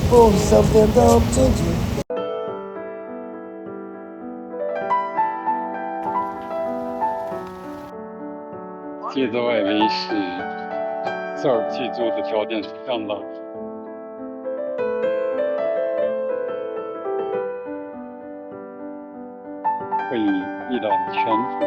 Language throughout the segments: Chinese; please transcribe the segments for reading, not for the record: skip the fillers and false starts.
for something to do. 接着外围是这儿记住的条件是这样的，可以一览全图。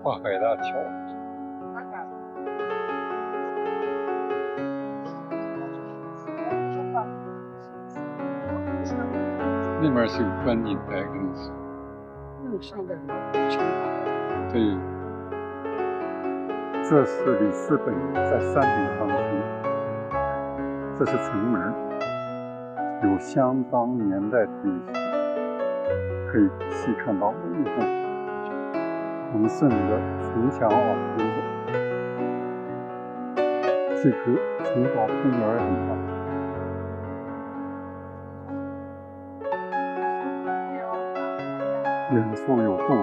跨海大桥，那边是有观景台，可能是。上边对，这是里斯本在山顶上去，这是城门，有相当年代的历史，可以细看到幕后。我们顺着城墙往前走，这个城堡公园也很大。远处有渡轮。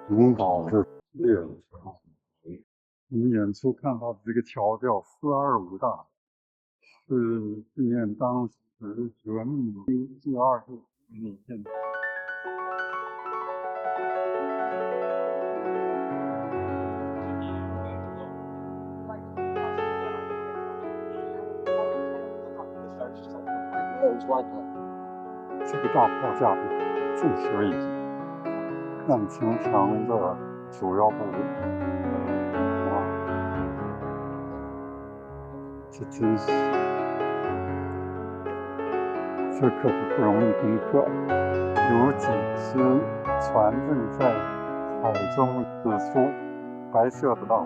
龙岛是列桥，我们远处看到的这个桥叫425大，是纪念当时革命军第2次革命建的。这个大炮架的正是位置，看城墙的主要部分。哇，这真是，这可是不容易攻克。有几只船正在海中驶出白色的浪。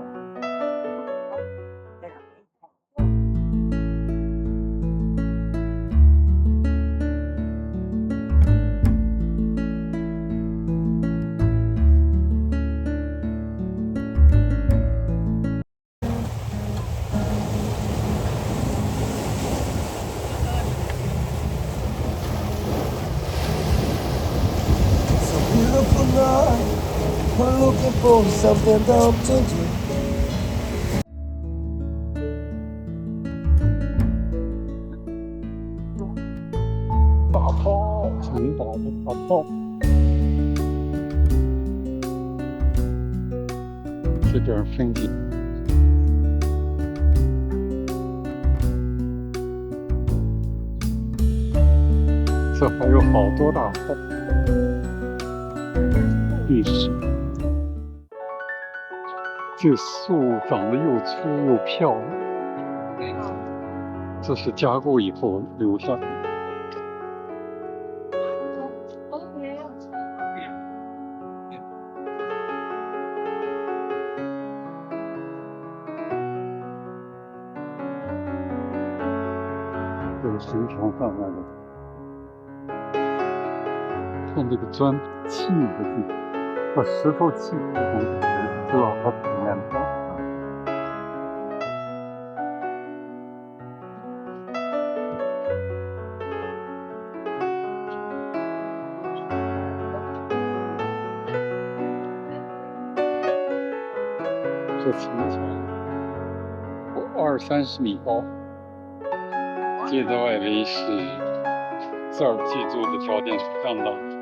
Beautiful night, we're looking 步上变到正经。大炮，城堡的大炮。这边风景。这还有好多大炮。是。这树长得又粗又漂亮，这是加固以后留下的。这个石墙上来的，看这个砖砌的地方。把石头砌的东西，知道它里面的。这城墙20-30米高，街的外围是这儿居住的条件是相当的。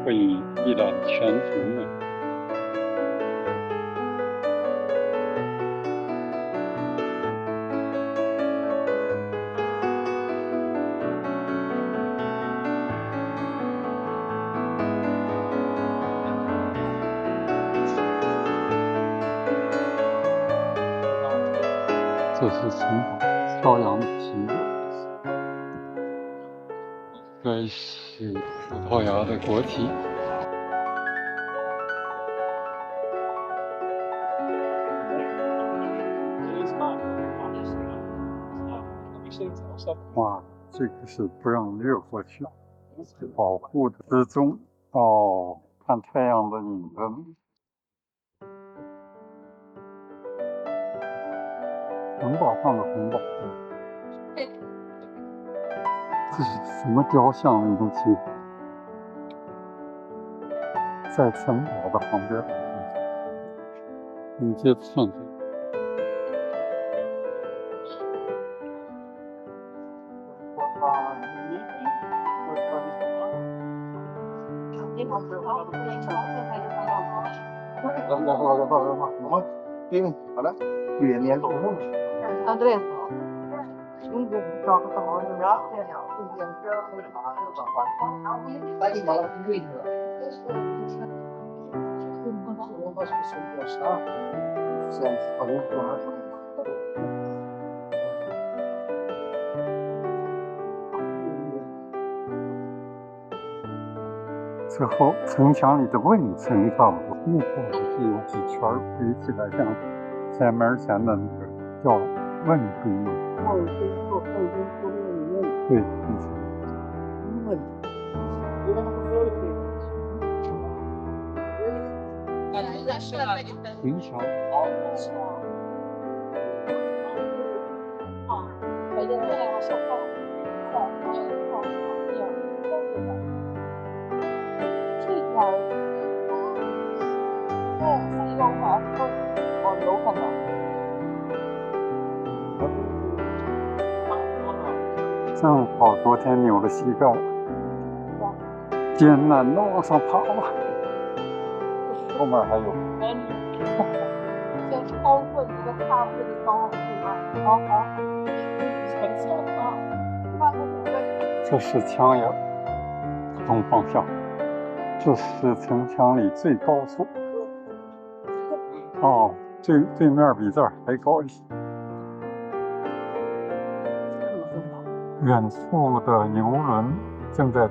会一览全城的。这是城堡飘扬的旗子，该是葡萄牙的国旗。哇，这个是不让越过去，保护的之中。哦，看太阳的影子。城堡上的红宝石，这是什么雕像的东西？在城堡的旁边，你接不上去。好了，越年多了。啊，对。之后，城墙里的问城差不多，幕后是有几圈围起来，像前门前的那个叫问碑。对，城墙。正好昨天扭了膝盖，艰难地往上爬吧。后面还有。先超过一个大步的高度吧。好。这是墙眼，东方向。这是城墙里最高处。哦，对面比这儿还高一些。远处的游轮正在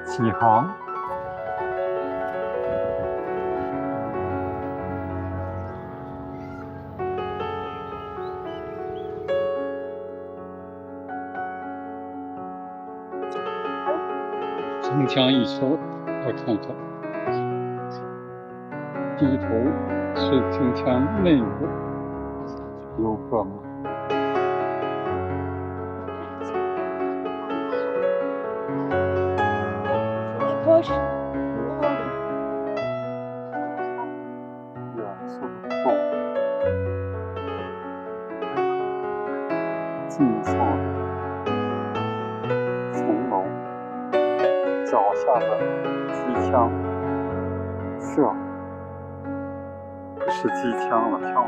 起航。城墙一出，我看看，低头是城墙内部，游客们。多是元素够，金色层楼，脚下的机枪，射，不是机枪了，枪，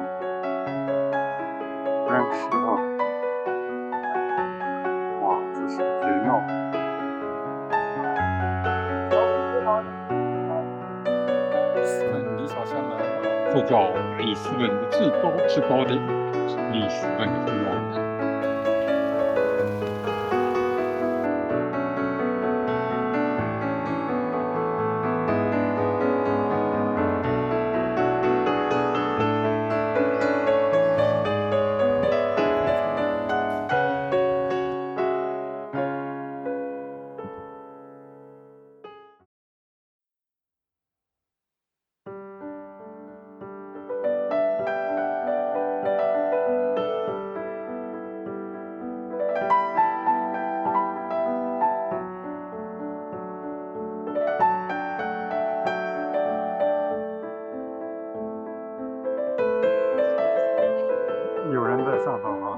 扔石头，哇，这是绝妙。斯本李小山呢，这叫里斯本的至高至高的里斯本的中央。有人在上头啊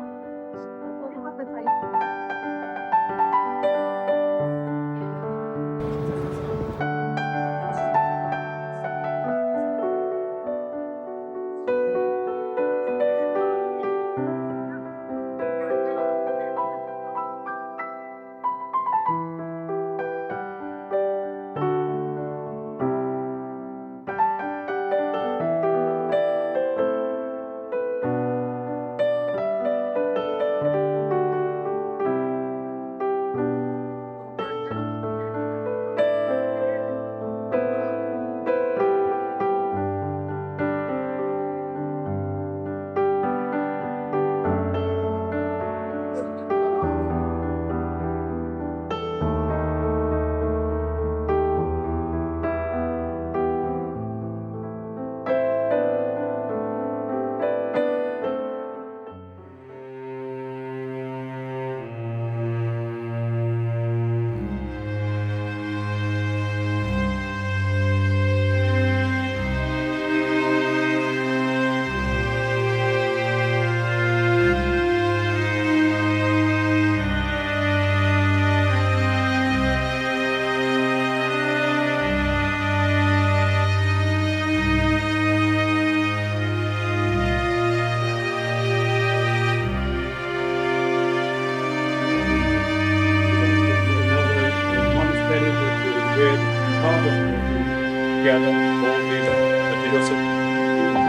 ！Together, all these materials.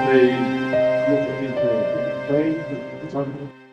They look into